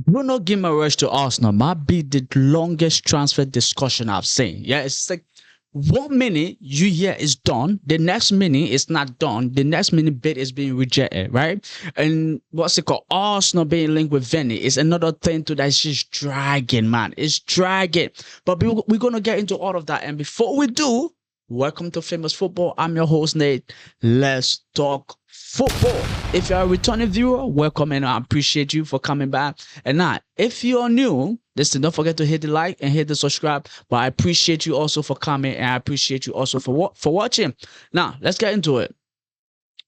Bruno Guimarães to Arsenal might be the longest transfer discussion I've seen. Yeah, it's like 1 minute you hear it's done, the next minute it's not done, the next minute bid is being rejected, right? And what's it called? Arsenal being linked with Vini is another thing to that's just dragging, man. It's dragging. But we're gonna get into all of that. And before we do, welcome to Famous Football. I'm your host, Nate. Let's talk football. If you're a returning viewer, welcome and I appreciate you for coming back. And now, if you're new, listen, don't forget to hit the like and hit the subscribe. But I appreciate you also for coming and I appreciate you also for watching. Now, let's get into it.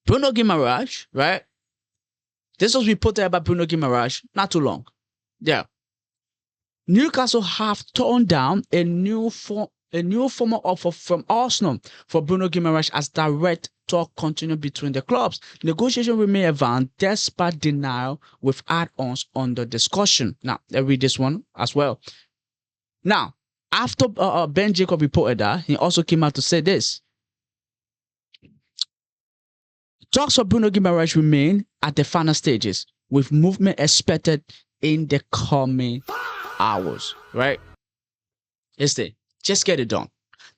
Bruno Guimarães, right? This was reported about Bruno Guimarães not too long. Yeah. Newcastle have turned down a new formal offer from Arsenal for Bruno Guimarães as direct talk continued between the clubs. Negotiation remain advanced despite denial with add-ons under discussion. Now, let's read this one as well. Now, after Ben Jacob reported that, he also came out to say this. Talks for Bruno Guimarães remain at the final stages, with movement expected in the coming hours, right? Just get it done.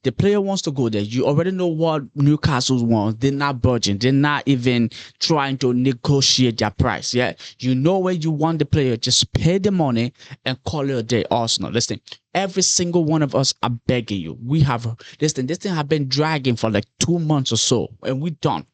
The player wants to go there. You already know what Newcastle wants. They're not budging. They're not even trying to negotiate their price. Yeah, you know where you want the player. Just pay the money and call it a day. Arsenal, listen. Every single one of us are begging you. We have listen. This thing have been dragging for like 2 months or so, and we're done.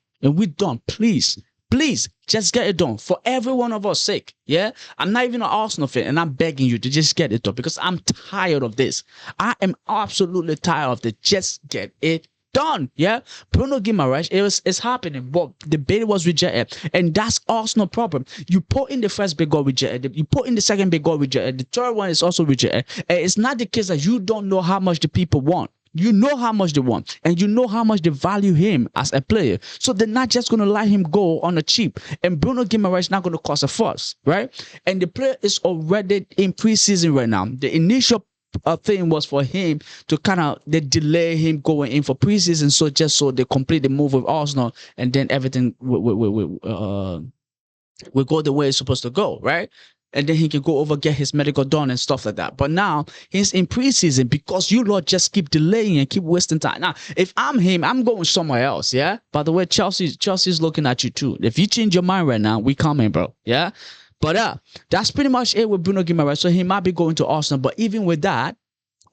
Please, just get it done for every one of us sake. Yeah, I'm not even an Arsenal fan, and I'm begging you to just get it done because I'm tired of this. I am absolutely tired of this. Just get it done. Yeah, Bruno Guimarães, it's happening, but the bid was rejected, and that's Arsenal problem. You put in the first bid, got rejected. You put in the second bid, got rejected. The third one is also rejected. And it's not the case that you don't know how much the people want. You know how much they want, and you know how much they value him as a player. So they're not just going to let him go on a cheap. And Bruno Guimarães is not going to cost a fuss, right? And the player is already in preseason right now. The initial thing was for him to kind of delay him going in for preseason, so they complete the move with Arsenal, and then everything will go the way it's supposed to go, right? And then he can go over, get his medical done and stuff like that. But now he's in preseason because you lot just keep delaying and keep wasting time. Now, if I'm him, I'm going somewhere else. Yeah. By the way, Chelsea's looking at you too. If you change your mind right now, we coming, bro. Yeah. But that's pretty much it with Bruno Guimarães. So he might be going to Arsenal. But even with that,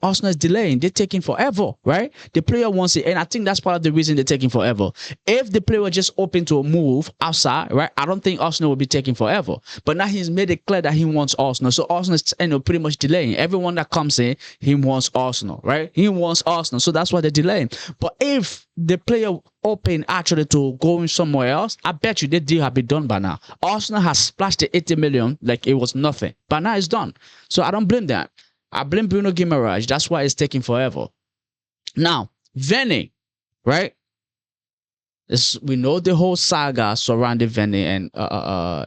Arsenal is delaying. They're taking forever, right? The player wants it. And I think that's part of the reason they're taking forever. If the player was just open to a move outside, right, I don't think Arsenal will be taking forever. But now he's made it clear that he wants Arsenal. So Arsenal is pretty much delaying. Everyone that comes in, he wants Arsenal, right? He wants Arsenal. So that's why they're delaying. But if the player open actually to going somewhere else, I bet you the deal have been done by now. Arsenal has splashed the 80 million like it was nothing. But now it's done. So I don't blame that. I blame Bruno Guimarães. That's why it's taking forever. Now, Vini, right? We know the whole saga surrounding Vini and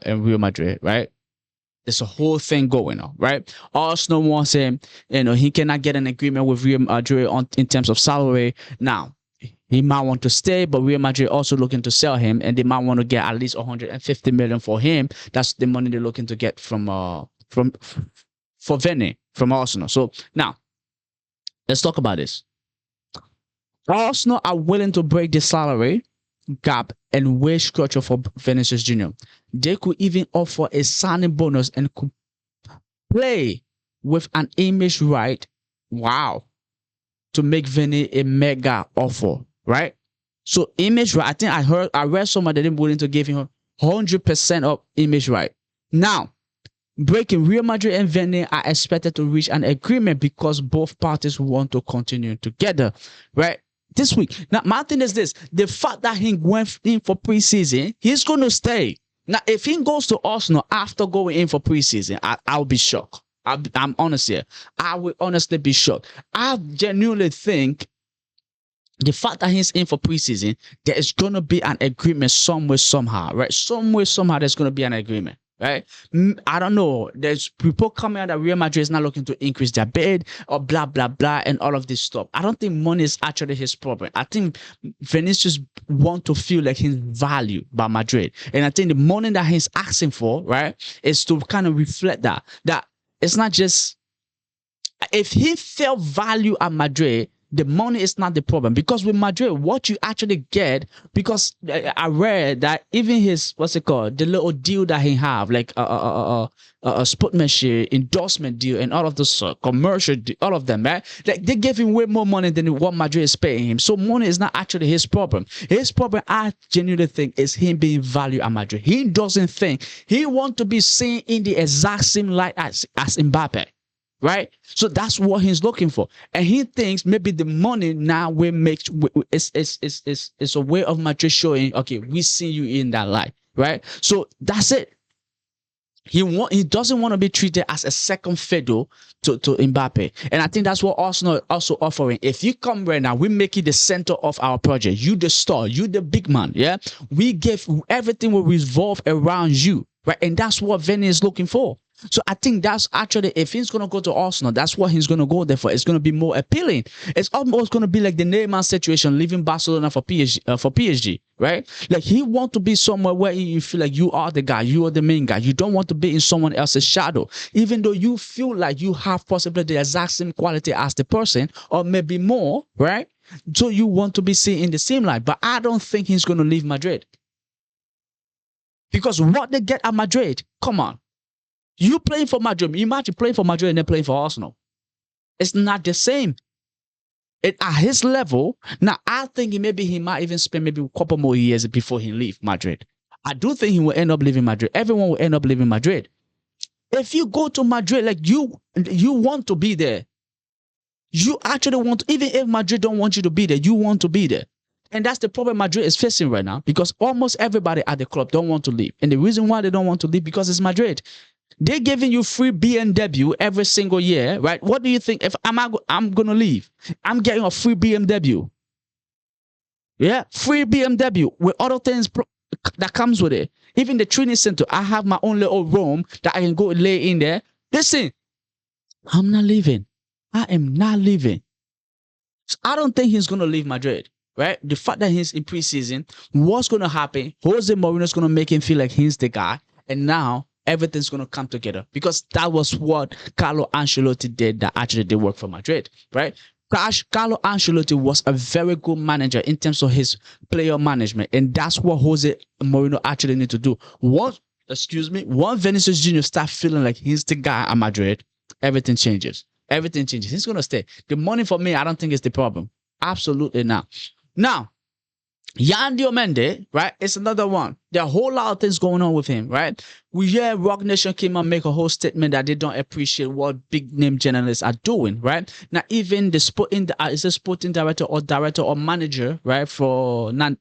Real Madrid, right? There's a whole thing going on, right? Arsenal wants him. He cannot get an agreement with Real Madrid in terms of salary. Now, he might want to stay, but Real Madrid also looking to sell him, and they might want to get at least 150 million for him. That's the money they're looking to get for Vini from Arsenal. So now, let's talk about this. Arsenal are willing to break the salary gap and wage structure for Vinícius Júnior. They could even offer a signing bonus and could play with an image right. Wow. To make Vini a mega offer, right? So image right. I think I read somebody that willing to give him 100% of image right. Now, breaking Real Madrid and Vini are expected to reach an agreement because both parties want to continue together, right? This week. Now, my thing is this. The fact that he went in for preseason, he's going to stay. Now, if he goes to Arsenal after going in for preseason, I'll be shocked. I'm honest here. I will honestly be shocked. I genuinely think the fact that he's in for preseason, there is going to be an agreement somewhere, somehow, right? Somewhere, somehow, there's going to be an agreement. right? I don't know. There's people coming out that Real Madrid is not looking to increase their bid or blah blah blah and all of this stuff. I don't think money is actually his problem. I think Vinicius want to feel like he's valued by Madrid, and I think the money that he's asking for, right, is to kind of reflect that it's not just if he felt value at Madrid, the money is not the problem. Because with Madrid, what you actually get, because I read that even his, what's it called, the little deal that he have, like a sportsmanship endorsement deal and all of those commercial deal, all of them, right? Like they gave him way more money than what Madrid is paying him. So money is not actually his problem. His problem, I genuinely think, is him being valued at Madrid. He doesn't think he want to be seen in the exact same light as Mbappe. Right, so that's what he's looking for, and he thinks maybe the money now will make it's a way of Madrid showing, okay, we see you in that light, right? So that's it. He doesn't want to be treated as a second fiddle to Mbappe, and I think that's what Arsenal also offering. If you come right now, we make you the center of our project. You the star, you the big man. Yeah, we give everything will revolve around you, right? And that's what Vini is looking for. So I think that's actually, if he's going to go to Arsenal, that's what he's going to go there for. It's going to be more appealing. It's almost going to be like the Neymar situation, leaving Barcelona for PSG, right? Like he wants to be somewhere where you feel like you are the guy, you are the main guy. You don't want to be in someone else's shadow, even though you feel like you have possibly the exact same quality as the person, or maybe more, right? So you want to be seen in the same light. But I don't think he's going to leave Madrid. Because what they get at Madrid, come on. You playing for Madrid, imagine playing for Madrid and then playing for Arsenal. It's not the same. At his level, now I think maybe he might even spend maybe a couple more years before he leave Madrid. I do think he will end up leaving Madrid. Everyone will end up leaving Madrid. If you go to Madrid, like you want to be there. You actually want to, even if Madrid don't want you to be there, you want to be there. And that's the problem Madrid is facing right now, because almost everybody at the club don't want to leave. And the reason why they don't want to leave, because it's Madrid. They're giving you free BMW every single year, right? What do you think? If I'm going to leave, I'm getting a free BMW. Yeah, free BMW with other things that comes with it. Even the training center, I have my own little room that I can go and lay in there. Listen, I'm not leaving. I am not leaving. So I don't think he's going to leave Madrid, right? The fact that he's in preseason, what's going to happen? Jose Mourinho's going to make him feel like he's the guy. And now everything's going to come together, because that was what Carlo Ancelotti did that actually did work for Madrid, right? Carlo Ancelotti was a very good manager in terms of his player management, and that's what Jose Mourinho actually need to do. Once Vinicius Júnior start feeling like he's the guy at Madrid, everything changes. Everything changes. He's going to stay. The money for me, I don't think is the problem. Absolutely not. Now, Yan Diomande, right? It's another one. There are a whole lot of things going on with him, right? We hear Rock Nation came and make a whole statement that they don't appreciate what big name journalists are doing, right? Now, even the sporting director or manager, right? For not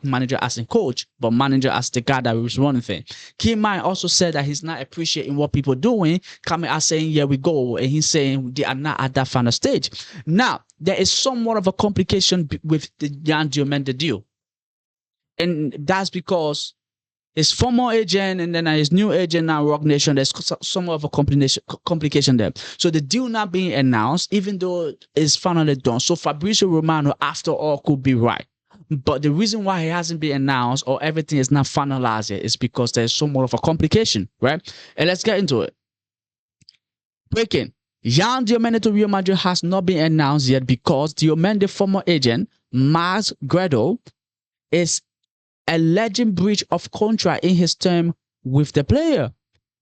manager as in coach, but manager as the guy that was running things. Guimaraes also said that he's not appreciating what people are doing, coming out saying, "Here we go," and he's saying they are not at that final stage. Now, there is somewhat of a complication with the Yan Diomande deal. And that's because his former agent and then his new agent now, Rock Nation, there's somewhat of a complication there. So the deal not being announced, even though it's finally done. So Fabrizio Romano, after all, could be right. But the reason why it hasn't been announced or everything is not finalized yet is because there's somewhat of a complication, right? And let's get into it. Breaking. Yan Diomande to Real Madrid has not been announced yet because Diomande former agent, Mars Gredo, is alleging breach of contract in his term with the player.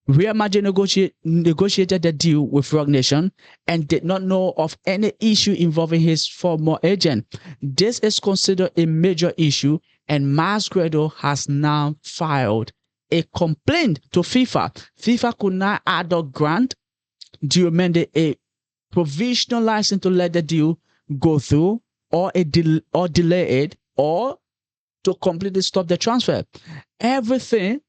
Real Madrid negotiated the deal with Rock Nation and did not know of any issue involving his former agent. This is considered a major issue, and Masgredo has now filed a complaint to FIFA. FIFA could not either grant Diomande a provisional license to let the deal go through, or delay it, or to completely stop the transfer. Everything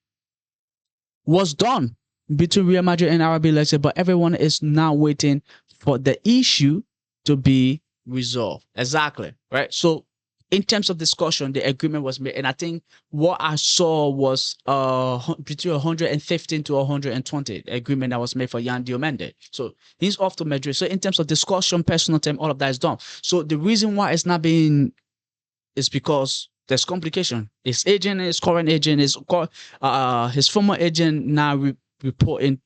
was done between Real Madrid and RB Leipzig, but everyone is now waiting for the issue to be resolved. Exactly, right? So in terms of discussion, the agreement was made, and I think what I saw was between 115 to 120 agreement that was made for Yan Diomande. So he's off to Madrid. So in terms of discussion, personal term, all of that is done. So the reason why it's not being is because there's complication. His agent, his current agent, his former agent now reporting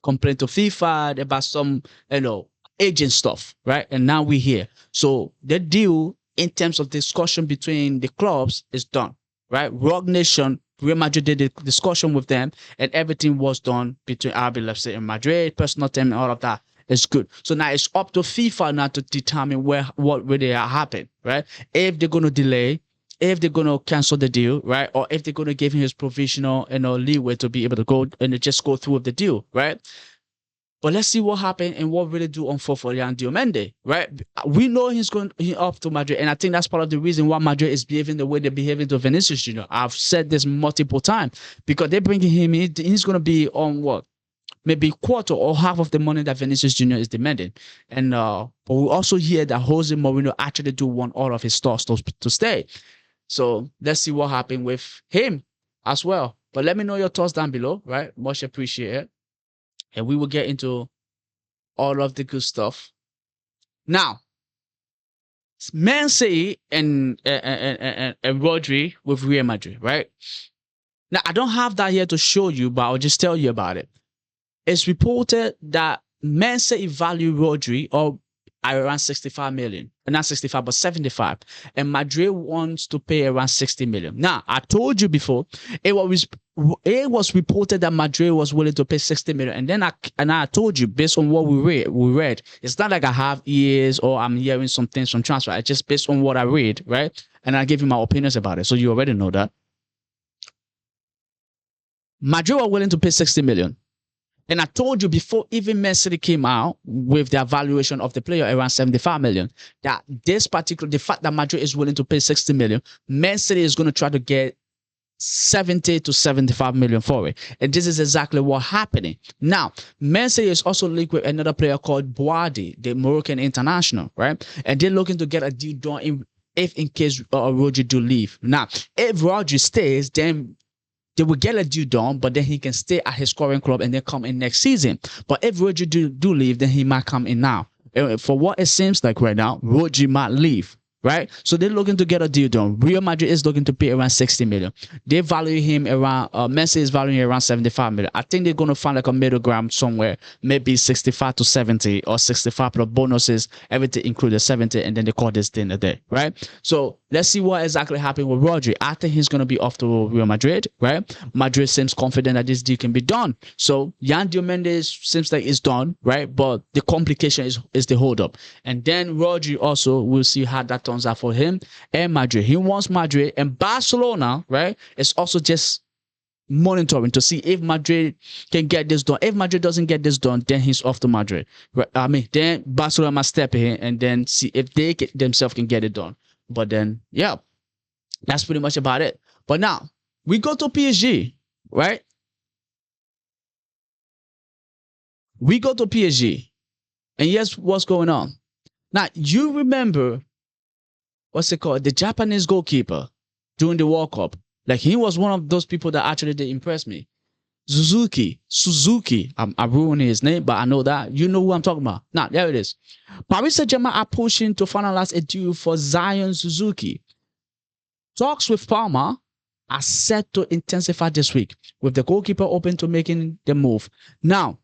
complaint to FIFA about some, agent stuff, right? And now we're here. So the deal in terms of discussion between the clubs is done, right? Rogue Nation, Real Madrid did the discussion with them, and everything was done between RB Leipzig and Madrid, personal term, and all of that is good. So now it's up to FIFA now to determine what really happen, right? If they're going to delay, if they're going to cancel the deal, right? Or if they're going to give him his provisional, leeway to be able to go and just go through with the deal, right? But let's see what happened and what really do unfold for Yan Diomande, right? We know he's off to Madrid, and I think that's part of the reason why Madrid is behaving the way they're behaving to Vinícius Júnior. I've said this multiple times because they're bringing him in. He's going to be on what? Maybe quarter or half of the money that Vinícius Júnior is demanding. And but we also hear that Jose Mourinho actually do want all of his stars to stay. So let's see what happened with him as well. But let me know your thoughts down below, right? Much appreciated. And we will get into all of the good stuff. Now, Man City and Rodri with Real Madrid, right? Now, I don't have that here to show you, but I'll just tell you about it. It's reported that Man City value Rodri at around 65 million. Not 65, but 75. And Madrid wants to pay around 60 million. Now, I told you before, it was reported that Madrid was willing to pay 60 million. And then I told you, based on what we read, it's not like I have ears or I'm hearing some things from transfer. It's just based on what I read, right? And I give you my opinions about it. So you already know that. Madrid were willing to pay 60 million. And I told you before even Man City came out with their valuation of the player around 75 million, that the fact that Madrid is willing to pay 60 million, Man City is going to try to get 70 to 75 million for it. And this is exactly what's happening. Now, Man City is also linked with another player called Boadi, the Moroccan international, right? And they're looking to get a deal done if in case Rodri do leave. Now, if Rodri stays, then they will get a deal done, but then he can stay at his current club and then come in next season. But if Rodri do leave, then he might come in now. For what it seems like right now, Rodri might leave. Right? So they're looking to get a deal done. Real Madrid is looking to pay around 60 million. They value him around, Messi is valuing around 75 million. I think they're going to find like a middle ground somewhere, maybe 65 to 70 or 65 plus bonuses, everything included 70, and then they call this thing a day, right? So let's see what exactly happened with Rodri. I think he's going to be off to Real Madrid, right? Madrid seems confident that this deal can be done. So Yan Diomande seems like it's done, right? But the complication is the hold up. And then Rodri also, we'll see how that turns out for him and Madrid. He wants Madrid, and Barcelona, right, is also just monitoring to see if Madrid can get this done. If Madrid doesn't get this done, then he's off to Madrid. Right? I mean, then Barcelona must step in and then see if they themselves can get it done. But then, yeah, that's pretty much about it. But now we go to PSG, right? We go to PSG, and yes, what's going on? Now you remember, what's it called? The Japanese goalkeeper during the World Cup. Like, he was one of those people that actually did impress me. Suzuki. I'm ruining his name, but I know that. You know who I'm talking about. Now, there it is. Paris Saint-Germain are pushing to finalize a deal for Zion Suzuki. Talks with Parma are set to intensify this week, with the goalkeeper open to making the move. Now,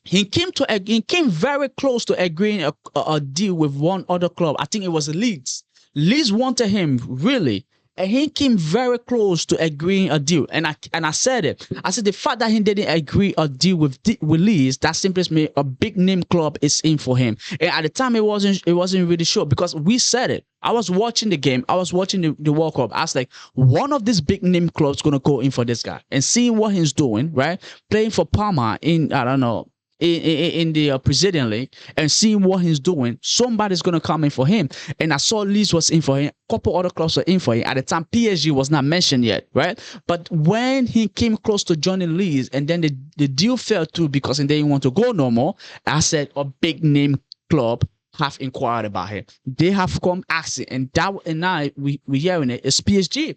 he came very close to agreeing a deal with one other club. I think it was Leeds. Leeds wanted him, really. And he came very close to agreeing a deal. And I said it. I said the fact that he didn't agree a deal with Leeds, that simply means a big name club is in for him. And at the time, it wasn't really sure, because we said it. I was watching the game. I was watching the World Cup. I was like, one of these big name clubs going to go in for this guy. And seeing what he's doing, right? Playing for Parma in, I don't know, in the Brazilian league, and seeing what he's doing, somebody's going to come in for him. And I saw Leeds was in for him. A couple other clubs were in for him. At the time, PSG was not mentioned yet, right? But when he came close to joining Leeds, and then the deal fell through because they didn't want to go no more, I said a big name club have inquired about him. They have come asking, and now we hearing it. It's PSG.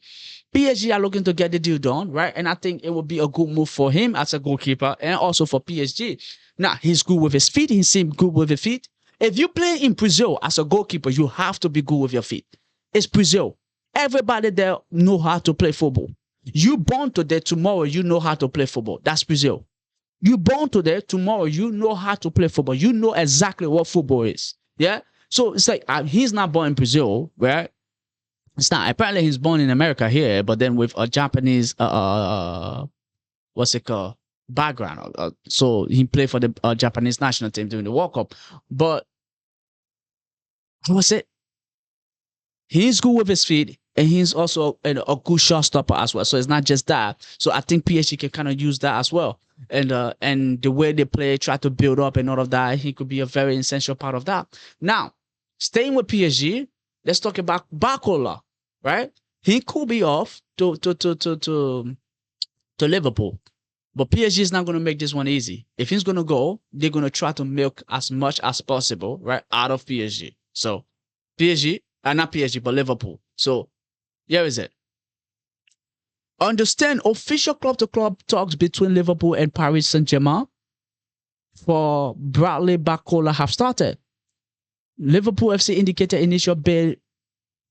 PSG are looking to get the deal done, right? And I think it would be a good move for him as a goalkeeper and also for PSG. Now, he's good with his feet. He seems good with his feet. If you play in Brazil as a goalkeeper, you have to be good with your feet. It's Brazil. Everybody there know how to play football. You born today, tomorrow you know how to play football. That's Brazil. You born today, tomorrow you know how to play football. You know exactly what football is. Yeah. So it's like he's not born in Brazil, right? It's not. Apparently he's born in America here, but then with a Japanese what's it called, background. So he played for the Japanese national team during the World Cup. But what's it? He's good with his feet, and he's also a good shot stopper as well. So it's not just that. So I think PSG can kind of use that as well. And the way they play, try to build up and all of that, he could be a very essential part of that. Now, staying with PSG, let's talk about Barcola, right? He could be off to Liverpool. But PSG is not going to make this one easy. If he's going to go, they're going to try to milk as much as possible, right, out of PSG. So PSG, not PSG, but Liverpool. So here is it. Understand, official club-to-club talks between Liverpool and Paris Saint-Germain for Bradley Barcola have started. Liverpool FC indicated initial bid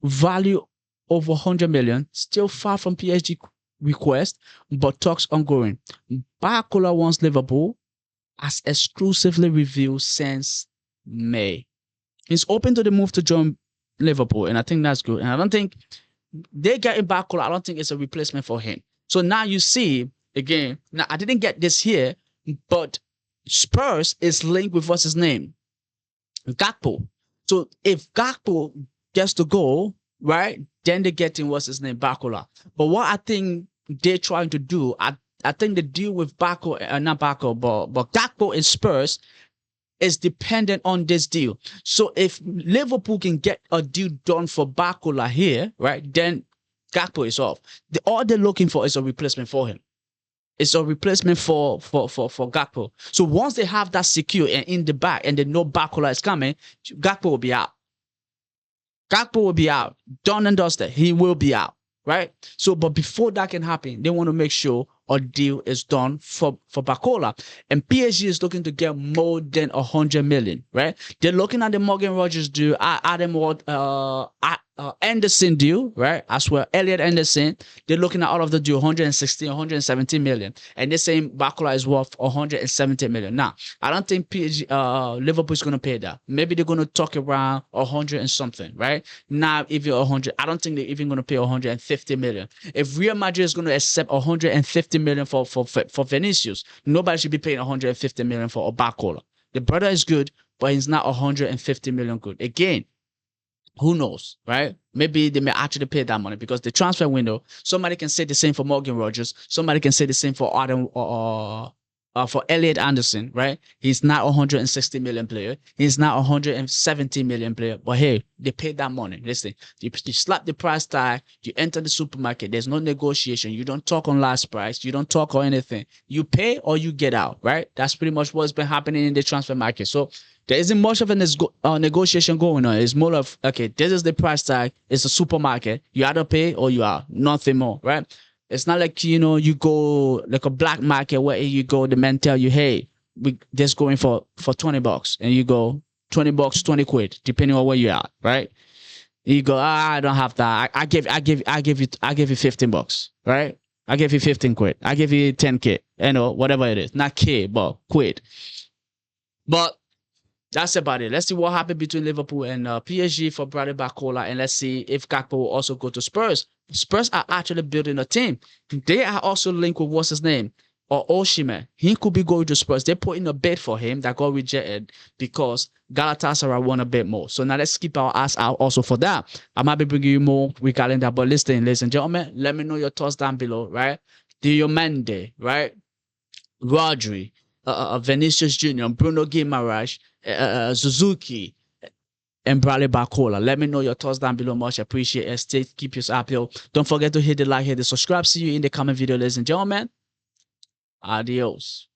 value over 100 million, still far from PSG request, but talks ongoing. Barcola wants Liverpool, as exclusively revealed since May. He's open to the move to join Liverpool, and I think that's good. And I don't think they getting Barcola. I don't think it's a replacement for him. So now you see again. Now I didn't get this here, but Spurs is linked with what's his name, Gakpo. So if Gakpo gets to go, right, then they're getting what's his name, Barcola. But what I think they're trying to do, I think the deal with Barco, not Barco, but Gakpo and Spurs is dependent on this deal. So if Liverpool can get a deal done for Barcola here, right, then Gakpo is off. All they're looking for is a replacement for him. It's a replacement for Gakpo. So once they have that secure and in the back and they know Barcola is coming, Gakpo will be out. Gakpo will be out. Done and dusted. He will be out, right? So, but before that can happen, they want to make sure a deal is done for Barcola. And PSG is looking to get more than 100 million, right? They're looking at the Morgan Rogers deal, Adam Ward, Anderson deal, right? As well, Elliot Anderson. They're looking at all of the deal, 116, 117 million. And they're saying Barcola is worth 170 million. Now, I don't think Liverpool is going to pay that. Maybe they're going to talk around 100 and something, right? Not even 100. I don't think they're even going to pay 150 million. If Real Madrid is going to accept 150 million for Vinicius, nobody should be paying 150 million for Barcola. The brother is good, but he's not 150 million good. Again, who knows, right? Maybe they may actually pay that money because the transfer window, somebody can say the same for Morgan Rogers. Somebody can say the same for Adam for Elliot Anderson, right? He's not 160 million player. He's not 170 million player. But hey, they paid that money. Listen, you slap the price tag, you enter the supermarket. There's no negotiation. You don't talk on last price. You don't talk or anything. You pay or you get out, right? That's pretty much what's been happening in the transfer market. So there isn't much of a negotiation going on. It's more of, okay, this is the price tag. It's a supermarket. You either pay or you are. Nothing more, right? It's not like, you know, you go like a black market where you go, the man tell you, hey, we just going for $20. And you go, $20, 20 quid, depending on where you are, right? You go, I don't have that. I give you $15, right? I give you 15 quid. I give you 10K, you know, whatever it is. Not K, but quid. But that's about it. Let's see what happened between Liverpool and PSG for Bradley Barcola, and let's see if Gakpo will also go to Spurs. Spurs are actually building a team. They are also linked with what's his name, or Osimhen. He could be going to Spurs. They're putting a bid for him that got rejected because Galatasaray won a bit more. So now let's keep our eyes out also for that. I might be bringing you more regarding that, but listen, ladies and gentlemen, let me know your thoughts down below, right? Diomande, right? Rodri, Vinícius Júnior, Bruno Guimarães, Suzuki, and Bradley Barcola. Let me know your thoughts down below. Much appreciate it. Keep yourself up, yo. Don't forget to hit the like, hit the subscribe. See you in the comment video, ladies and gentlemen. Adios.